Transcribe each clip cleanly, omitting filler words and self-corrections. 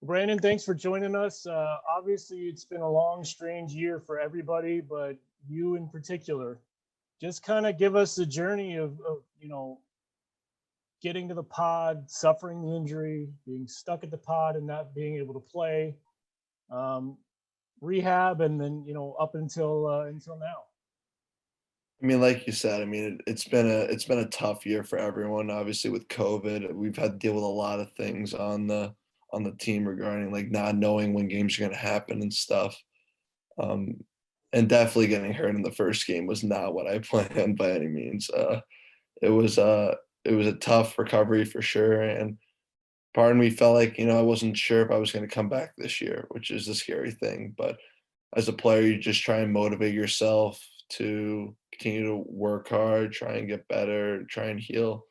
Brandon, thanks for joining us. Obviously, it's been a long, strange year for everybody, but you in particular. Just kind of give us the journey of getting to the pod, suffering the injury, being stuck at the pod and not being able to play, um, rehab, and then up until now. I mean, like you said, I mean, it's been a tough year for everyone. Obviously, with COVID, we've had to deal with a lot of things on the team regarding like not knowing when games are going to happen and stuff. Um, and definitely getting hurt in the first game was not what I planned by any means. It was uh, it was a tough recovery for sure, and part of me felt like I wasn't sure if I was going to come back this year, which is the scary thing. But as a player, you just try and motivate yourself to continue to work hard, try and get better, try and heal,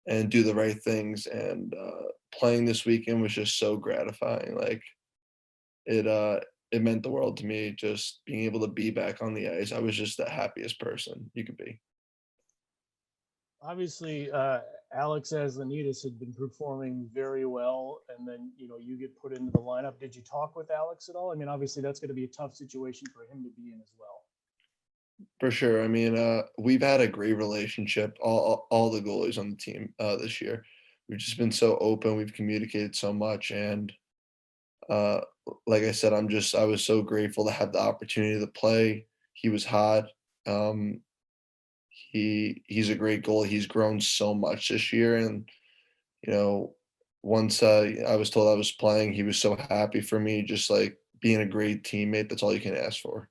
and do the right things. And playing this weekend was just so gratifying. Like it, it meant the world to me. Just being able to be back on the ice, I was just the happiest person you could be. Obviously, Alex Aslanidis had been performing very well, and then you get put into the lineup. Did you talk with Alex at all? I mean, obviously that's going to be a tough situation for him to be in as well. For sure. I mean, we've had a great relationship, all the goalies on the team this year. We've just been so open. We've communicated so much, and uh, like I said, I was so grateful to have the opportunity to play. He was hot. Um, he's a great goalie. He's grown so much this year, and you know, once I was told I was playing, he was so happy for me. Just like being a great teammate. That's all you can ask for.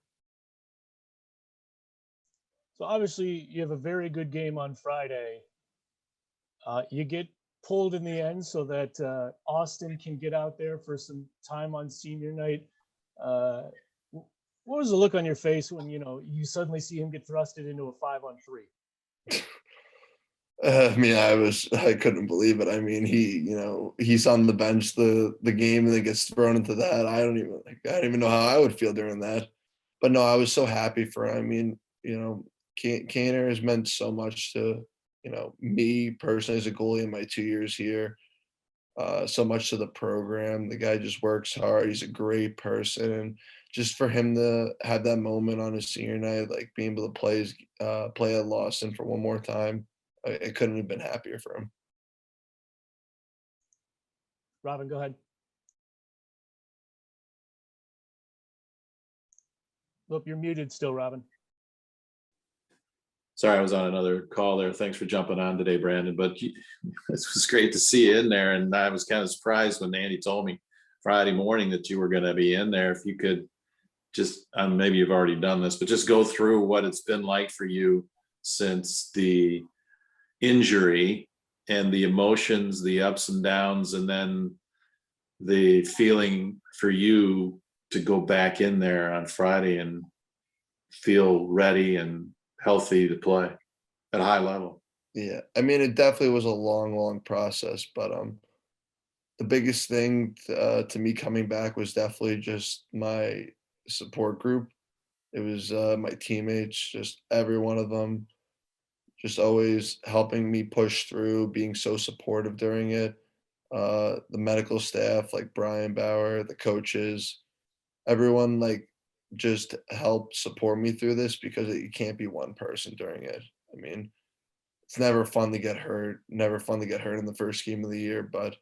So obviously, you have a very good game on Friday. You get pulled in the end so that Austin can get out there for some time on senior night. Uh, what was the look on your face when you suddenly see him get thrusted into a 5-on-3? I mean, I couldn't believe it. I mean, he's on the bench the game and then gets thrown into that. I don't even know how I would feel during that. But no, I was so happy for him. I mean, Kaner has meant so much to me personally as a goalie in my 2 years here. So much to the program. The guy just works hard. He's a great person, and just for him to have that moment on his senior night, like being able to play at Lawson for one more time, I couldn't have been happier for him. Robin, go ahead. Look, you're muted still, Robin. Sorry, I was on another call there. Thanks for jumping on today, Brandon. But it was great to see you in there. And I was kind of surprised when Andy told me Friday morning that you were going to be in there. If you could just, maybe you've already done this, but just go through what it's been like for you since the injury and the emotions, the ups and downs, and then the feeling for you to go back in there on Friday and feel ready and healthy to play at a high level. Yeah, I mean, it definitely was a long, long process, but the biggest thing to me coming back was definitely just my support group. It was my teammates, just every one of them, just always helping me push through, being so supportive during it. The medical staff, like Brian Bauer, the coaches, everyone like just helped support me through this because it can't be one person during it. I mean, it's never fun to get hurt, never fun to get hurt in the first game of the year, but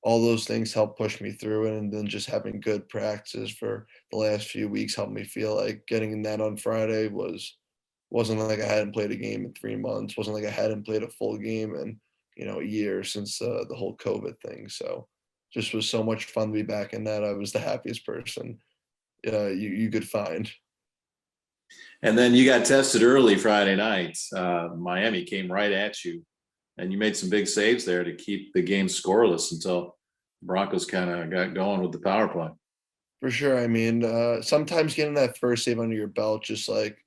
all those things helped push me through it. And then just having good practices for the last few weeks helped me feel like getting in that on Friday wasn't like I hadn't played a game in 3 months, wasn't like I hadn't played a full game in a year since the whole COVID thing. So just was so much fun to be back in that. I was the happiest person you could find. And then you got tested early Friday night. Miami came right at you, and you made some big saves there to keep the game scoreless until Broncos kind of got going with the power play. For sure. I mean, sometimes getting that first save under your belt just like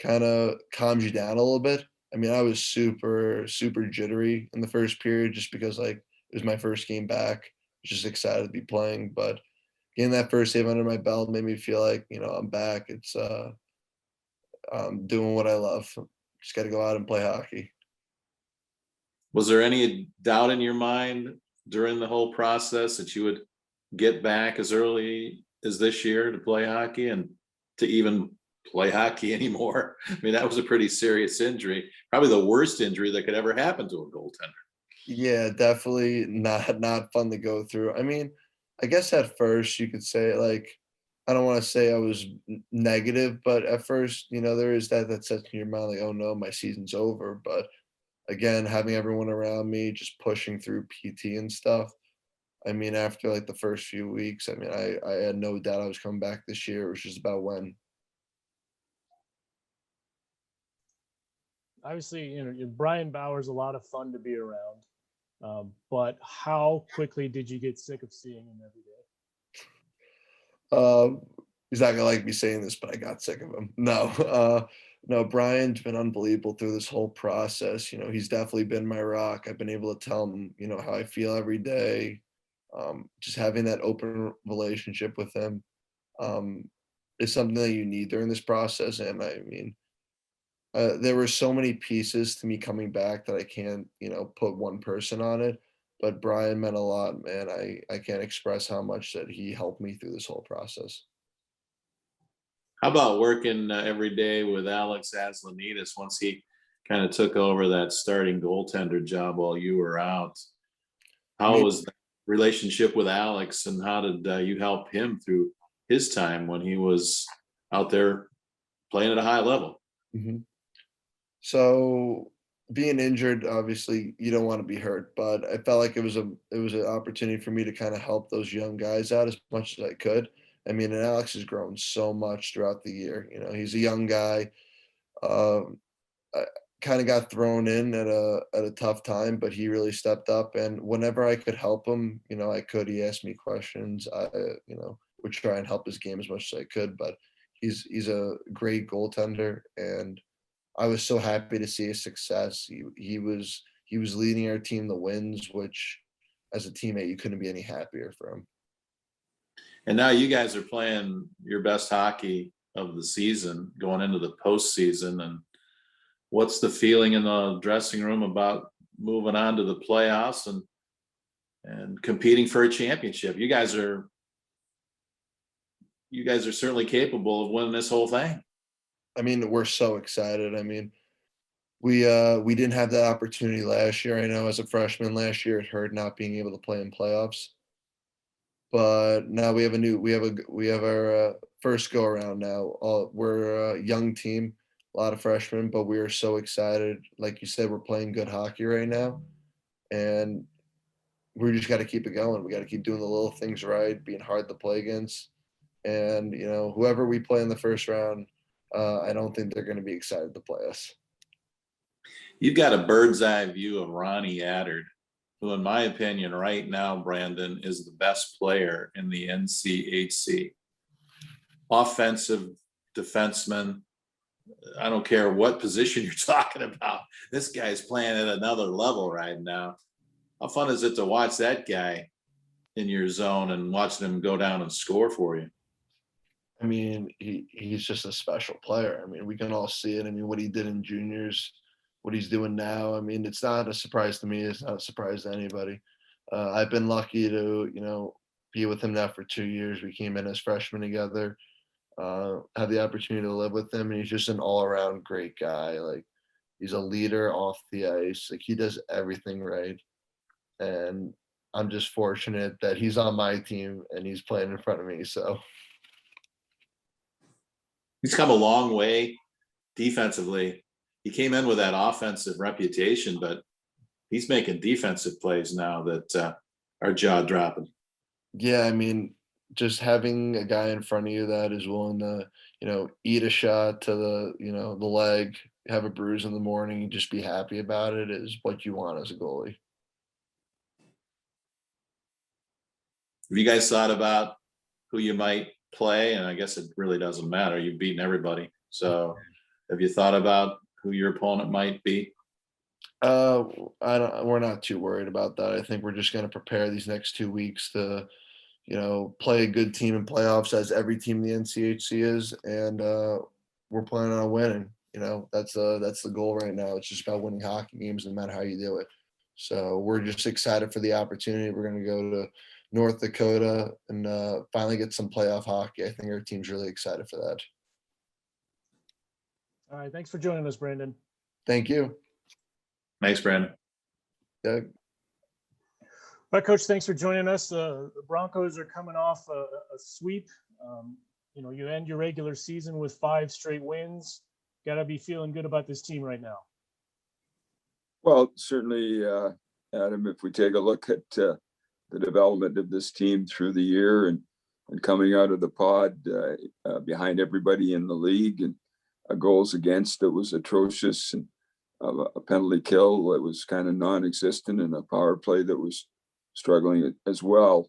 kind of calms you down a little bit. I mean, I was super, super jittery in the first period just because like it was my first game back. Just excited to be playing, but getting that first save under my belt made me feel like I'm back. I'm doing what I love. Just got to go out and play hockey. Was there any doubt in your mind during the whole process that you would get back as early as this year to play hockey and to even play hockey anymore? I mean, that was a pretty serious injury, probably the worst injury that could ever happen to a goaltender. Yeah, definitely not fun to go through. I mean, I guess at first you could say like I don't want to say I was negative, but at first, there is that sets in your mind like, oh no, my season's over. But again, having everyone around me just pushing through PT and stuff. I mean, after like the first few weeks, I mean, I had no doubt I was coming back this year. It was just about when. Obviously, Brian Bauer's a lot of fun to be around. But how quickly did you get sick of seeing him every day? Um, he's not gonna like me saying this, but I got sick of him. No, no, Brian's been unbelievable through this whole process. He's definitely been my rock. I've been able to tell him, how I feel every day. Just having that open relationship with him um, is something that you need during this process. And I mean, there were so many pieces to me coming back that I can't, put one person on it. But Brian meant a lot, man. I can't express how much that he helped me through this whole process. How about working every day with Alex Aslanidis once he kind of took over that starting goaltender job while you were out? I How mean, was the relationship with Alex, and how did you help him through his time when he was out there playing at a high level? mhm. So being injured, obviously, you don't want to be hurt, but I felt like it was an opportunity for me to kind of help those young guys out as much as I could. I mean, and Alex has grown so much throughout the year. He's a young guy. Um, I kind of got thrown in at a tough time, but he really stepped up. And whenever I could help him, I could. He asked me questions. Would try and help his game as much as I could. But he's a great goaltender, and I was so happy to see his success. He was leading our team to wins, which as a teammate you couldn't be any happier for him. And now you guys are playing your best hockey of the season going into the postseason. And what's the feeling in the dressing room about moving on to the playoffs and competing for a championship? You guys are certainly capable of winning this whole thing. I mean, we're so excited. I mean, we didn't have that opportunity last year. I know as a freshman last year it hurt not being able to play in playoffs. But now we have our first go around now. We're a young team, a lot of freshmen, but we are so excited. Like you said, we're playing good hockey right now, and we just got to keep it going. We got to keep doing the little things right, being hard to play against, and whoever we play in the first round, I don't think they're going to be excited to play us. You've got a bird's eye view of Ronnie Addard, who, in my opinion, right now, Brandon, is the best player in the NCHC. Offensive defenseman. I don't care what position you're talking about. This guy's playing at another level right now. How fun is it to watch that guy in your zone and watching him go down and score for you? I mean, he's just a special player. I mean, we can all see it. I mean, what he did in juniors, what he's doing now. I mean, it's not a surprise to me. It's not a surprise to anybody. I've been lucky to, be with him now for 2 years. We came in as freshmen together. Had the opportunity to live with him, and he's just an all-around great guy. Like he's a leader off the ice. Like he does everything right, and I'm just fortunate that he's on my team and he's playing in front of me. So He's come a long way defensively. He came in with that offensive reputation, but he's making defensive plays now that are jaw dropping. yeah, I mean, just having a guy in front of you that is willing to, eat a shot to the leg, have a bruise in the morning, and just be happy about it is what you want as a goalie. Have you guys thought about who you might play? And I guess it really doesn't matter. You've beaten everybody. So have you thought about who your opponent might be? Uh, I don't. We're not too worried about that. I think we're just going to prepare these next 2 weeks to, play a good team in playoffs as every team in the NCHC is, and we're planning on winning. That's the goal right now. It's just about winning hockey games, no matter how you do it. So we're just excited for the opportunity. We're going to go to North Dakota and finally get some playoff hockey. I think our team's really excited for that. All right. Thanks for joining us, Brandon. Thank you. Thanks, Brandon. Doug. All right, Coach, thanks for joining us. The Broncos are coming off a sweep. You end your regular season with 5 straight wins. Got to be feeling good about this team right now. Well, certainly, Adam, if we take a look at the development of this team through the year and coming out of the pod behind everybody in the league, and goals against that was atrocious, and a penalty kill that was kind of non-existent, and a power play that was struggling as well.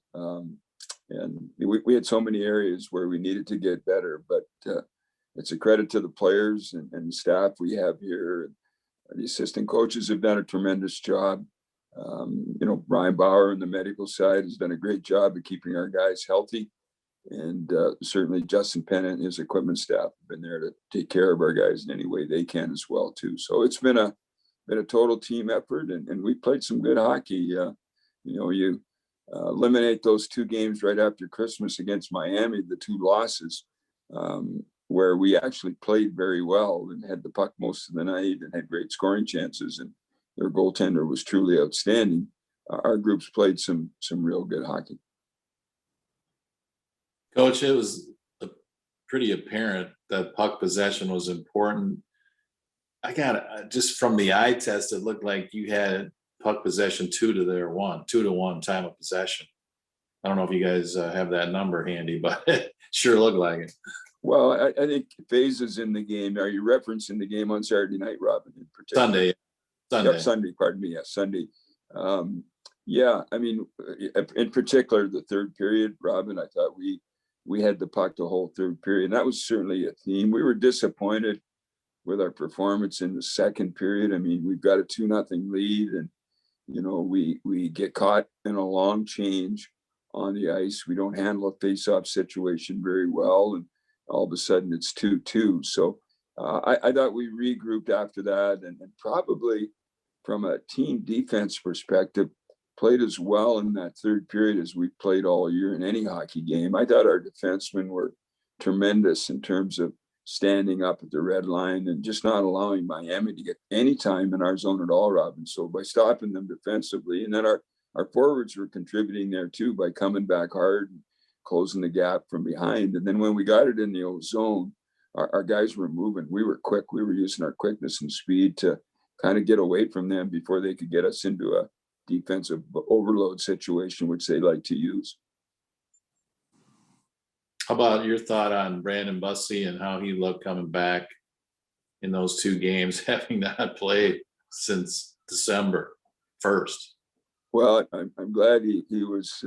And we had so many areas where we needed to get better, but it's a credit to the players and the staff we have here. The assistant coaches have done a tremendous job. Brian Bauer on the medical side has done a great job of keeping our guys healthy. And certainly Justin Pennant and his equipment staff have been there to take care of our guys in any way they can as well, too. So it's been a total team effort, and we played some good hockey. You eliminate those 2 games right after Christmas against Miami, the 2 losses, where we actually played very well and had the puck most of the night and had great scoring chances, and their goaltender was truly outstanding. Our groups played some real good hockey. Coach, it was pretty apparent that puck possession was important. I got just from the eye test, it looked like you had puck possession 2-to-1 time of possession. I don't know if you guys have that number handy, but it sure looked like it. Well, I think phases in the game. Are you referencing the game on Saturday night, Robin, in particular? Sunday. Yep, Sunday, pardon me. Yes, Sunday. I mean, in particular, the third period, Robin, I thought we had the puck the whole third period. And that was certainly a theme. We were disappointed with our performance in the second period. I mean, we've got a 2-0 lead, and, we get caught in a long change on the ice. We don't handle a face-off situation very well, and all of a sudden it's 2-2. So I thought we regrouped after that, and probably from a team defense perspective, played as well in that third period as we played all year in any hockey game. I thought our defensemen were tremendous in terms of standing up at the red line and just not allowing Miami to get any time in our zone at all, Robin. So by stopping them defensively, and then our forwards were contributing there too by coming back hard and closing the gap from behind. And then when we got it in the old zone, our guys were moving. We were quick. We were using our quickness and speed to kind of get away from them before they could get us into a defensive overload situation, which they like to use. How about your thought on Brandon Bussi and how he looked coming back in those 2 games, having not played since December 1st? Well, I'm glad he was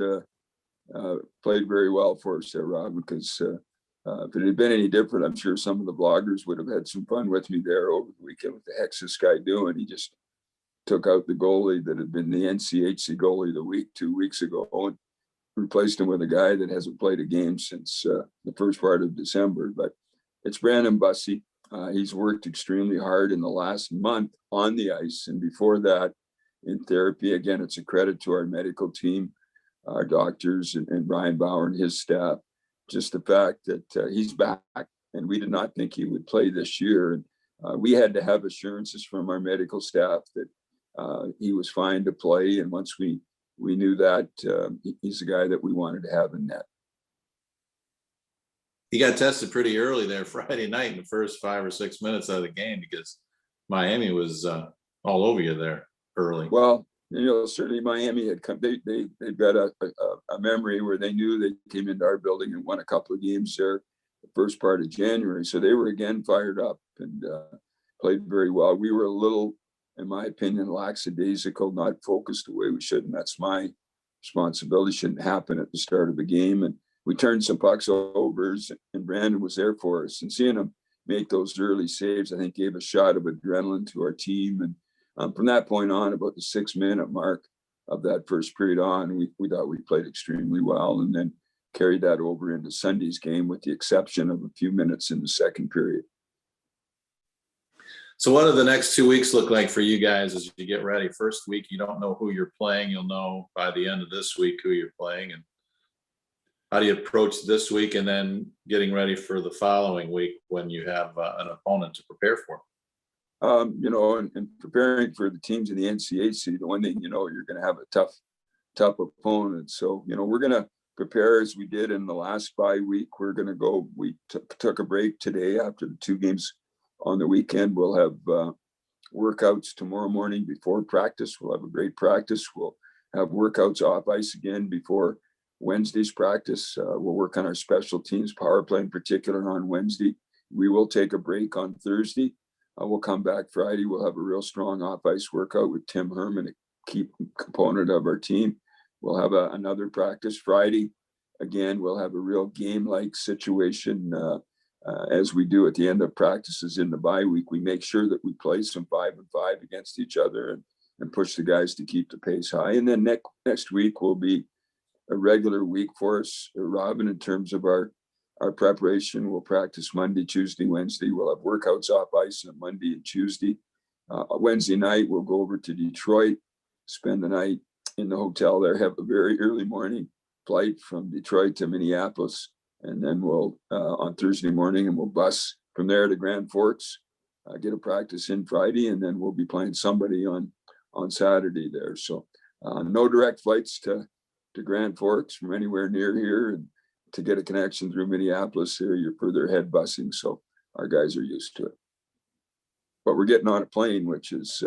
played very well for us there, Rob, because if it had been any different, I'm sure some of the bloggers would have had some fun with me there over the weekend. What the heck's this guy doing? He just took out the goalie that had been the NCHC goalie the week 2 weeks ago and replaced him with a guy that hasn't played a game since the first part of December. But it's Brandon Bussi. He's worked extremely hard in the last month on the ice, and before that in therapy. Again, it's a credit to our medical team, our doctors, and Brian Bauer and his staff. Just the fact that he's back, and we did not think he would play this year. And we had to have assurances from our medical staff that he was fine to play. And once we knew that, he's the guy that we wanted to have in net. He got tested pretty early there Friday night in the first 5 or 6 minutes of the game because Miami was all over you there early. Well, certainly Miami had come. They've got a memory where they knew they came into our building and won a couple of games there the first part of January. So they were again fired up and played very well. We were a little, in my opinion, lackadaisical, not focused the way we should. And that's my responsibility. Shouldn't happen at the start of the game. And we turned some pucks over, and Brandon was there for us. And seeing him make those early saves, I think gave a shot of adrenaline to our team. And from that point on, about the 6-minute mark of that first period on, we thought we played extremely well, and then carried that over into Sunday's game with the exception of a few minutes in the second period. So what do the next 2 weeks look like for you guys as you get ready? First week, you don't know who you're playing. You'll know by the end of this week who you're playing. And how do you approach this week and then getting ready for the following week when you have an opponent to prepare for? And preparing for the teams in the NCAC, the one thing, you're going to have a tough opponent. So, we're going to prepare as we did in the last bye week. We're going to go, we took a break today after the 2 games on the weekend. We'll have workouts tomorrow morning before practice. We'll have a great practice. We'll have workouts off ice again before Wednesday's practice. We'll work on our special teams, power play in particular, on Wednesday. We will take a break on Thursday. We'll come back Friday. We'll have a real strong off ice workout with Tim Herman, a key component of our team. We'll have another practice Friday. Again, we'll have a real game-like situation as we do at the end of practices in the bye week. We make sure that we play some 5-and-5 against each other and push the guys to keep the pace high. And then next week will be a regular week for us, Robin, in terms of our preparation. We'll practice Monday, Tuesday, Wednesday. We'll have workouts off ice on Monday and Tuesday. Wednesday night, we'll go over to Detroit, spend the night in the hotel there, have a very early morning flight from Detroit to Minneapolis. And then we'll, on Thursday morning, and we'll bus from there to Grand Forks, get a practice in Friday, and then we'll be playing somebody on Saturday there. So no direct flights to Grand Forks from anywhere near here, and to get a connection through Minneapolis here, you're further ahead busing. So our guys are used to it. But we're getting on a plane, which is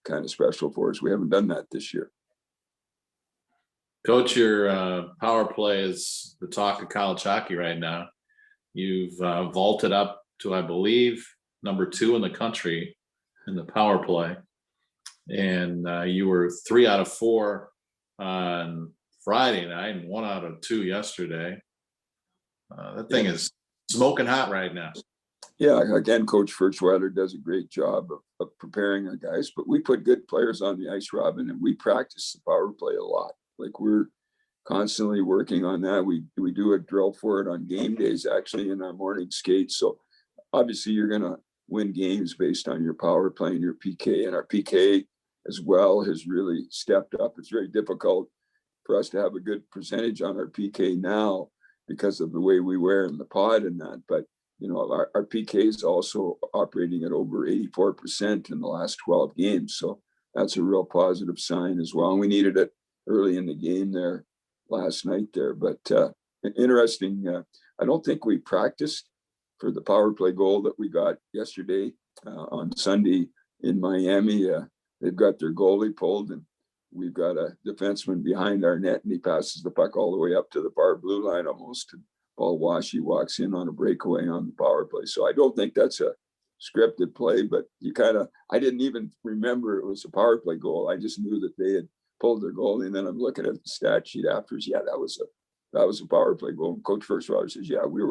kind of special for us. We haven't done that this year. Coach, your power play is the talk of college hockey right now. You've vaulted up to, I believe, number 2 in the country in the power play. And you were 3 out of 4 on Friday night and 1 out of 2 yesterday. That thing is smoking hot right now. Yeah, again, Coach Furchweiler does a great job of preparing our guys, but we put good players on the ice, Robin, and we practice the power play a lot. Like, we're constantly working on that. We do a drill for it on game days, actually, in our morning skates. So obviously you're going to win games based on your power play and your PK, and our PK as well has really stepped up. It's very difficult for us to have a good percentage on our PK now because of the way we wear in the pod and that. But, our PK is also operating at over 84% in the last 12 games. So that's a real positive sign as well. And we needed it early in the game there last night there. But interesting, I don't think we practiced for the power play goal that we got yesterday on Sunday in Miami. They've got their goalie pulled, and we've got a defenseman behind our net, and he passes the puck all the way up to the far blue line almost. And Paul Washy walks in on a breakaway on the power play. So I don't think that's a scripted play, but I didn't even remember it was a power play goal. I just knew that they had pulled their goalie, and then I'm looking at the stat sheet afterwards. Yeah, that was a power play goal. And Coach Furchweiler says, yeah, we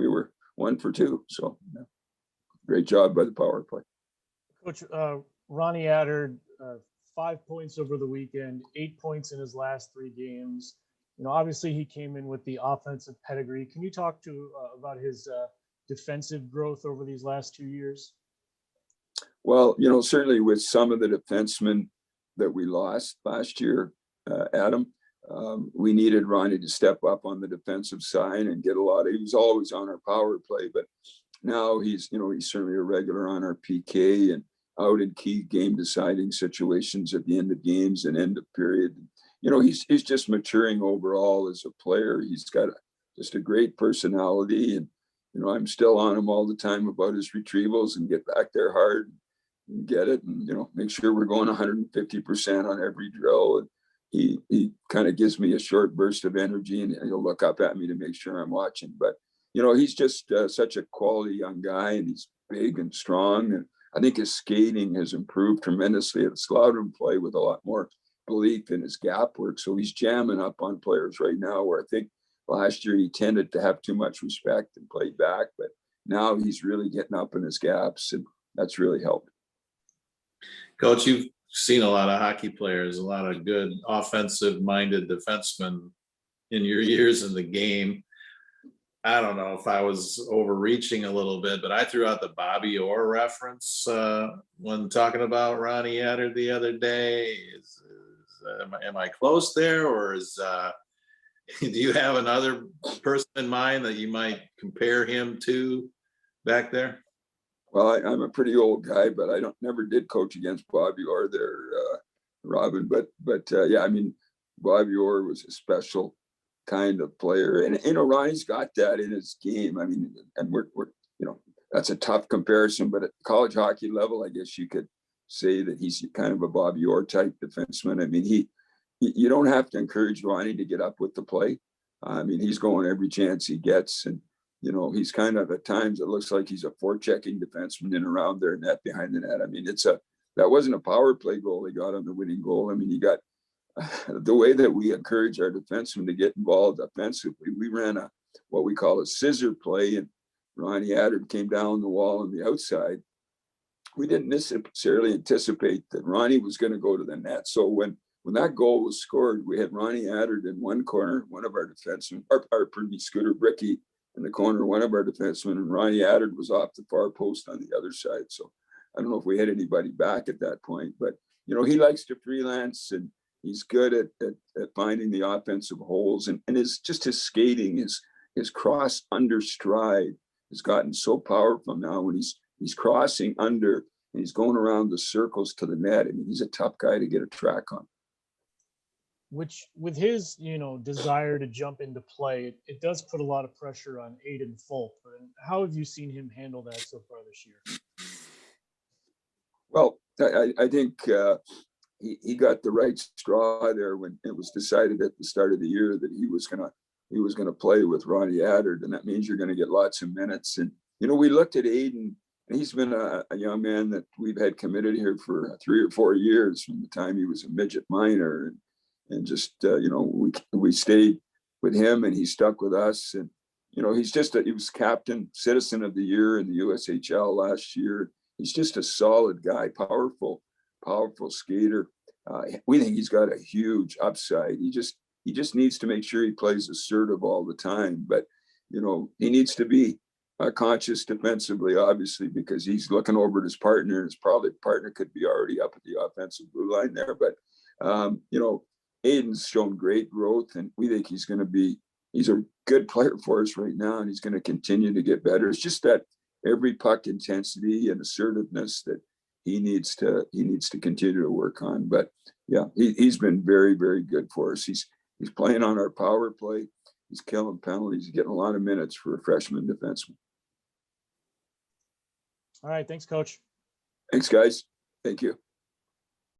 were 1 for 2. So great job by the power play. Coach, Ronnie Adder, 5 points over the weekend, 8 points in his last 3 games. Obviously he came in with the offensive pedigree. Can you talk about his defensive growth over these last 2 years? Well, certainly with some of the defensemen that we lost last year, Adam, we needed Ronnie to step up on the defensive side and get he was always on our power play, but now he's certainly a regular on our PK and out in key game deciding situations at the end of games and end of period. He's just maturing overall as a player. He's got just a great personality, and I'm still on him all the time about his retrievals and get back there hard and get it, and make sure we're going 150% on every drill. And he kind of gives me a short burst of energy, and he'll look up at me to make sure I'm watching. But he's just such a quality young guy, and he's big and strong, and I think his skating has improved tremendously. It's allowed him to play with a lot more belief in his gap work. So he's jamming up on players right now, where I think last year he tended to have too much respect and play back, but now he's really getting up in his gaps, and that's really helped. Coach, you've seen a lot of hockey players, a lot of good offensive-minded defensemen in your years in the game. I don't know if I was overreaching a little bit, but I threw out the Bobby Orr reference when talking about Ronnie Adder the other day. Am I close there, or do you have another person in mind that you might compare him to back there? Well, I'm a pretty old guy, but I never did coach against Bobby Orr there, Robin. But yeah, I mean, Bobby Orr was a special kind of player, and Ronnie's got that in his game. I mean, and we're that's a tough comparison, but at college hockey level, I guess you could say that he's kind of a Bobby Orr type defenseman. I mean, you don't have to encourage Ronnie to get up with the play. I mean, he's going every chance he gets, and he's kind of, at times it looks like he's a forechecking defenseman in around their net, behind the net. I mean, that wasn't a power play goal he got on the winning goal. I mean, you got the way that we encourage our defensemen to get involved offensively. We ran what we call a scissor play, and Ronnie Adder came down the wall on the outside. We didn't necessarily anticipate that Ronnie was going to go to the net. So when that goal was scored, we had Ronnie Adder in one corner, one of our defensemen, Scooter Bricky in the corner, one of our defensemen, and Ronnie Adder was off the far post on the other side. So I don't know if we had anybody back at that point, but he likes to freelance, and he's good at finding the offensive holes, and his skating, his cross under stride has gotten so powerful now when he's crossing under and he's going around the circles to the net. I mean, he's a tough guy to get a track on. Which, with his desire to jump into play, it does put a lot of pressure on Aiden Fulp. And how have you seen him handle that so far this year? Well, I think he got the right straw there when it was decided at the start of the year that he was gonna play with Ronnie Adder, and that means you're going to get lots of minutes. And we looked at Aiden, and he's been a young man that we've had committed here for 3 or 4 years from the time he was a midget minor, and just we stayed with him, and he stuck with us. And he was captain, citizen of the year in the USHL last year. He's just a solid guy, powerful skater. We think he's got a huge upside. He just needs to make sure he plays assertive all the time. But he needs to be conscious defensively, obviously, because he's looking over at his partner, and his partner could be already up at the offensive blue line there. But Aiden's shown great growth, and we think he's a good player for us right now, and he's going to continue to get better. It's just that every puck intensity and assertiveness that he needs to continue to work on. But yeah, he's been very, very good for us. He's playing on our power play. He's killing penalties. He's getting a lot of minutes for a freshman defenseman. All right. Thanks, Coach. Thanks, guys. Thank you.